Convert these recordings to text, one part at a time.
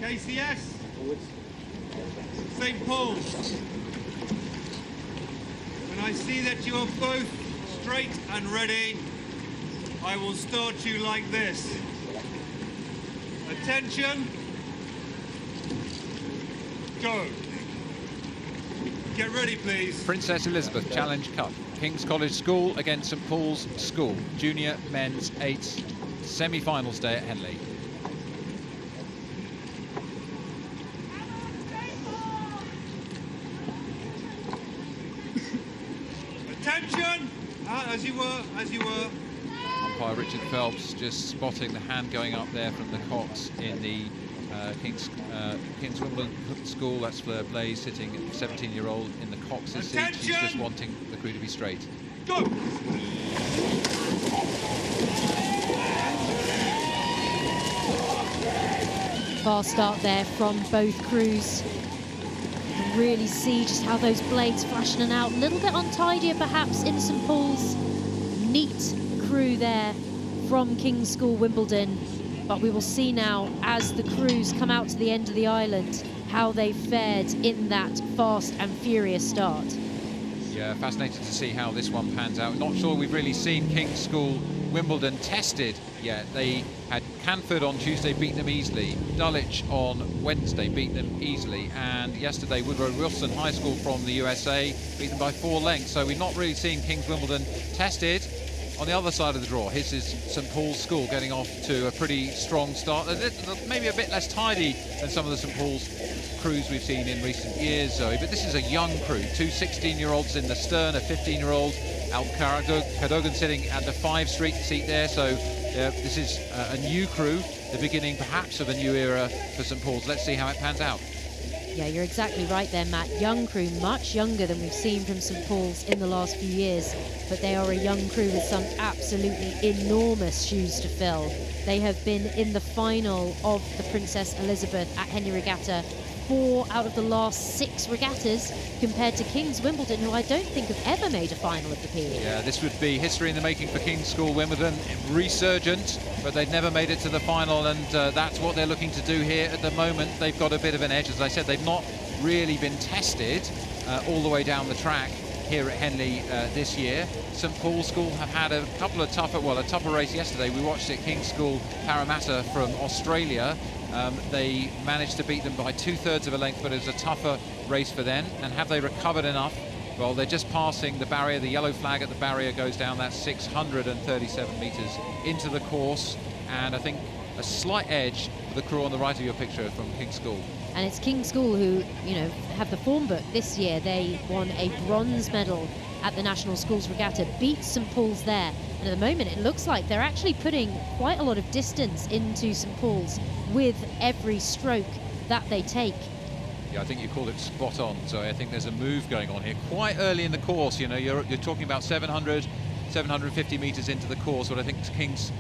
KCS, St. Paul's. When I see that you are both straight and ready, I will start you like this. Attention, go. Get ready, please. Princess Elizabeth Challenge Cup. King's College School against St. Paul's School. Junior men's 8 semi-finals day at Henley. Attention! As you were. Umpire Richard Phelps just spotting the hand going up there from the Cox in the King's Wimbledon School. That's Fleur Blaise sitting, 17-year-old in the Cox's seat. She's just wanting the crew to be straight. Go! Fast start there from both crews. You can really see just how those blades flash in and out. A little bit untidier perhaps in St. Paul's. Neat crew there from King's School Wimbledon. But we will see now, as the crews come out to the end of the island, how they fared in that fast and furious start. Yeah, fascinated to see how this one pans out. Not sure we've really seen King's School Wimbledon tested yet. They had Canford on Tuesday, beaten them easily. Dulwich on Wednesday, beaten them easily. And yesterday, Woodrow Wilson High School from the USA, beaten by 4 lengths. So we've not really seen King's Wimbledon tested. On the other side of the draw, here's St. Paul's School getting off to a pretty strong start. Maybe a bit less tidy than some of the St. Paul's crews we've seen in recent years, Zoe, but this is a young crew. 2 16-year-olds in the stern, a 15-year-old, Al Cadogan sitting at the 5 street seat there. So this is a new crew, the beginning perhaps of a new era for St. Paul's. Let's see how it pans out. Yeah, you're exactly right there, Matt. Young crew, much younger than we've seen from St. Paul's in the last few years, but they are a young crew with some absolutely enormous shoes to fill. They have been in the final of the Princess Elizabeth at Henley Regatta 4 out of the last 6 regattas, compared to King's Wimbledon, who I don't think have ever made a final of the PE. Yeah, this would be history in the making for King's School Wimbledon. Resurgent, but they've never made it to the final, and that's what they're looking to do here at the moment. They've got a bit of an edge. As I said, they've not really been tested all the way down the track here at Henley this year. St. Paul's School have had a couple of a tougher race yesterday. We watched it, King's School Parramatta from Australia. They managed to beat them by 2/3 of a length, but it was a tougher race for them. And have they recovered enough? Well, they're just passing the barrier. The yellow flag at the barrier goes down. That's 637 metres into the course. And I think a slight edge for the crew on the right of your picture from King's School. And it's King's School who, you know, have the form book this year. They won a bronze medal at the National Schools Regatta, beat St. Paul's there. And at the moment, it looks like they're actually putting quite a lot of distance into St. Paul's with every stroke that they take. Yeah, I think you called it spot on. So I think there's a move going on here quite early in the course. You know, you're talking about 750 metres into the course, but I think Kings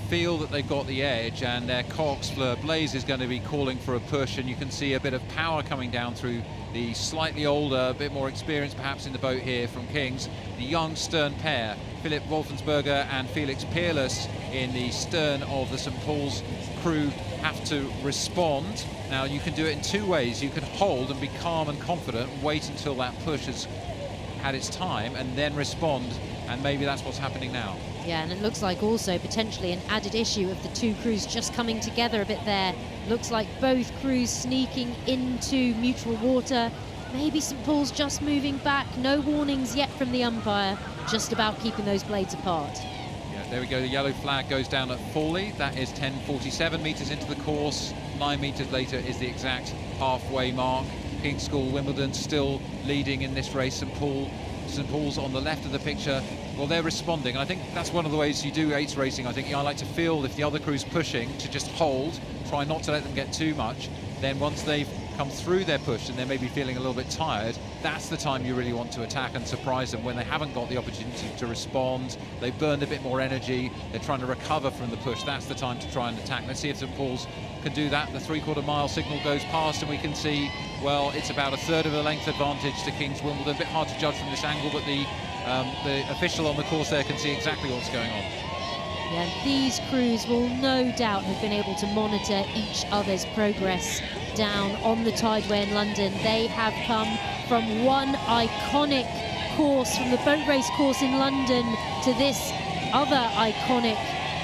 feel that they've got the edge, and their Cox, Fleur Blaise, is going to be calling for a push, and you can see a bit of power coming down through the slightly older, a bit more experienced perhaps in the boat here from Kings. The young stern pair, Philip Wolfensberger and Felix Peerless in the stern of the St. Paul's crew, have to respond. Now, you can do it in 2 ways. You can hold and be calm and confident and wait until that push has had its time and then respond, and maybe that's what's happening now. Yeah, and it looks like also potentially an added issue of the 2 crews just coming together a bit there. Looks like both crews sneaking into mutual water. Maybe St. Paul's just moving back. No warnings yet from the umpire, just about keeping those blades apart. Yeah, there we go. The yellow flag goes down at Fawley. That is 10:47 metres into the course. 9 metres later is the exact halfway mark. King's School Wimbledon still leading in this race. St. Paul's on the left of the picture. Well, they're responding. I think that's one of the ways you do eights racing. I think I like to feel if the other crew's pushing, to just hold, try not to let them get too much. Then once they've come through their push and they're maybe feeling a little bit tired, that's the time you really want to attack and surprise them. When they haven't got the opportunity to respond, they've burned a bit more energy, they're trying to recover from the push, that's the time to try and attack. Let's see if St. Paul's can do that. The 3/4 mile signal goes past and we can see, well, it's about 1/3 of a length advantage to King's Wimbledon. A bit hard to judge from this angle, but the official on the course there can see exactly what's going on. Yeah, these crews will no doubt have been able to monitor each other's progress down on the Tideway in London. They have come from one iconic course, from the boat race course in London, to this other iconic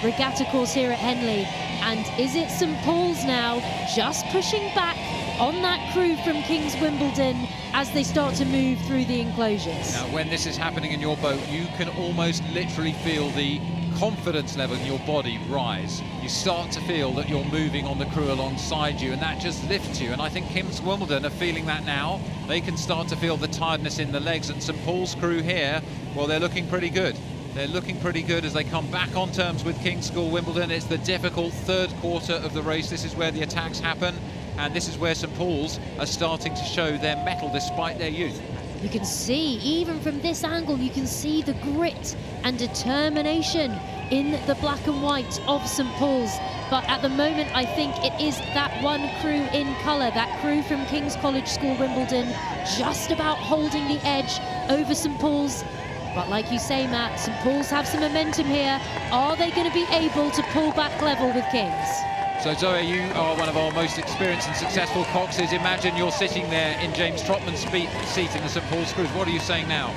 regatta course here at Henley. And is it St Paul's now just pushing back on that crew from King's Wimbledon as they start to move through the enclosures? Now, when this is happening in your boat, you can almost literally feel the confidence level in your body rise. You start to feel that you're moving on the crew alongside you, and that just lifts you. And I think King's Wimbledon are feeling that now. They can start to feel the tiredness in the legs, and St Paul's crew here, well, they're looking pretty good. They're looking pretty good as they come back on terms with King's School Wimbledon. It's the difficult third quarter of the race. This is where the attacks happen, and this is where St Paul's are starting to show their mettle despite their youth. You can see, even from this angle, you can see the grit and determination in the black and white of St Paul's. But at the moment, I think it is that one crew in colour, that crew from King's College School Wimbledon, just about holding the edge over St Paul's. But like you say, Matt, St Paul's have some momentum here. Are they going to be able to pull back level with King's? So Zoe, you are one of our most experienced and successful coxes. Imagine you're sitting there in James Trotman's seat in the St Paul's Cruise. What are you saying now?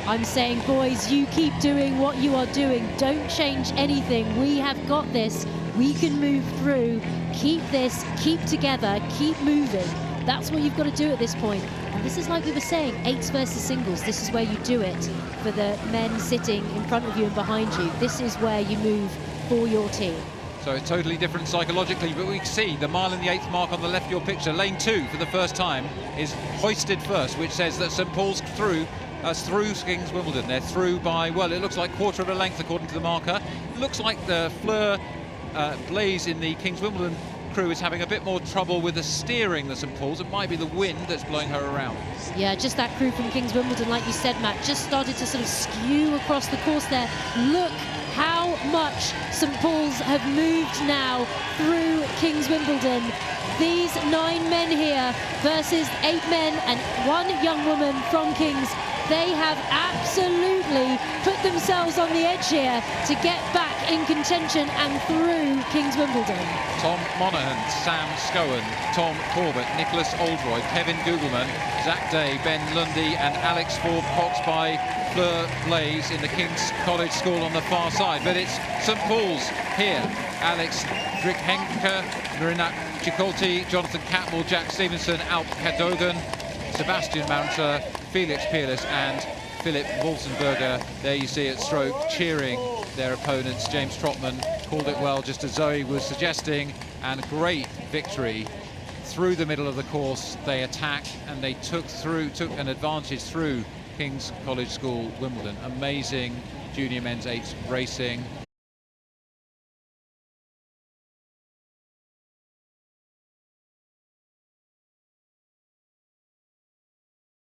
I'm saying, boys, you keep doing what you are doing. Don't change anything. We have got this. We can move through. Keep this, keep together, keep moving. That's what you've got to do at this point. And this is like we were saying, eights versus singles. This is where you do it for the men sitting in front of you and behind you. This is where you move for your team. So it's totally different psychologically, but we can see the mile and the eighth mark on the left of your picture. Lane 2 for the first time is hoisted first, which says that St Paul's through King's Wimbledon. They're through by, well, it looks like quarter of a length according to the marker. It looks like the Fleur Blaze in the King's Wimbledon crew is having a bit more trouble with the steering than St Paul's. It might be the wind that's blowing her around. Yeah, just that crew from King's Wimbledon, like you said, Matt, just started to sort of skew across the course there. Look how much St Paul's have moved now through King's Wimbledon. These 9 men here versus 8 men and 1 young woman from King's. They have absolutely put themselves on the edge here to get back in contention and through King's Wimbledon. Tom Monaghan, Sam Scowen, Tom Corbett, Nicholas Oldroyd, Kevin Googleman, Zach Day, Ben Lundy and Alex Ford Cox by Fleur Blaze in the King's College School on the far side. But it's St Paul's here. Alex Drickhenke, Marina Chicolti, Jonathan Catmull, Jack Stevenson, Alp Cadogan, Sebastian Mounter, Felix Peerless and Philip Wolzenberger. There you see at stroke cheering their opponents. James Trotman called it well, just as Zoe was suggesting, and great victory through the middle of the course. They attacked and they took an advantage through King's College School Wimbledon. Amazing junior men's eights racing.